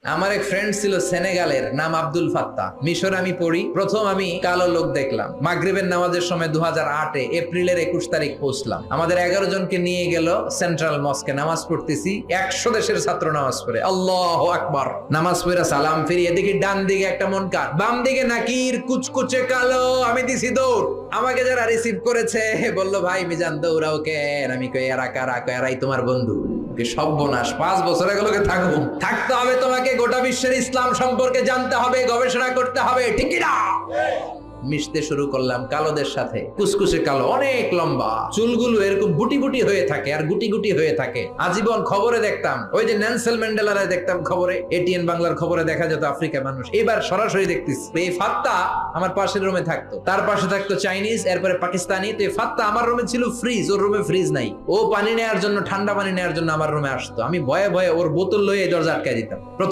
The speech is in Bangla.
আমার এক ফ্রেন্ড ছিল সেনেগালের, নাম আব্দুল ফাত্তা। মিশর আমি পড়ি, প্রথম আমি কালো লোক দেখলাম। মাগরিবের নামাজের সময় 2008-এ এপ্রিলের 21 তারিখ পৌঁছলাম। আমাদের 11 জনকে নিয়ে গেল সেন্ট্রাল মস্কে, নামাজ পড়তেছি। 100 দেশের ছাত্র নামাজ পড়ে, আল্লাহু আকবার। নামাজ পড়ে সালাম ফিরি, এদিকে ডান দিকে একটা মনকার, বাম দিকে নাকির কুচকুচে কালো। আমি দিছি দৌড়। আমাকে যারা রিসিভ করেছে বলল, ভাই মিজান দৌড়াও কেন? আমি কই এরা কারা? কই এরাই তোমার বন্ধু। সর্বনাশ, 5 বছর এগুলোকে থাকতে হবে, তোমাকে গোটা বিশ্বের ইসলাম সম্পর্কে জানতে হবে, গবেষণা করতে হবে, ঠিক না? মিশতে শুরু করলাম কালোদের সাথে। কুসকুসে কালো, অনেক লম্বা, চুলগুলো এরকম বুটি বুটি হয়ে থাকে আর গুটি গুটি হয়ে থাকে। আজীবন খবরে দেখতাম, ওই যে নেলসন ম্যান্ডেলারে দেখতাম খবরে, এটিএন বাংলার খবরে দেখা যেত আফ্রিকা মানুষ। এবার সরাসরি দেখতেছি। এই ফাত্তা আমার পাশের রুমে থাকতো, তার পাশে থাকতো চাইনিজ, এরপরে পাকিস্তানি। তো এই ফাত্তা আমার রুমে ছিল ফ্রিজ, ওর রুমে ফ্রিজ নাই। ও পানি নেওয়ার জন্য, ঠান্ডা পানি নেওয়ার জন্য আমার রুমে আসতো। আমি ভয়ে ভয়ে ওর বোতল লয়ে দরজা আটকায় দিতাম। প্রথম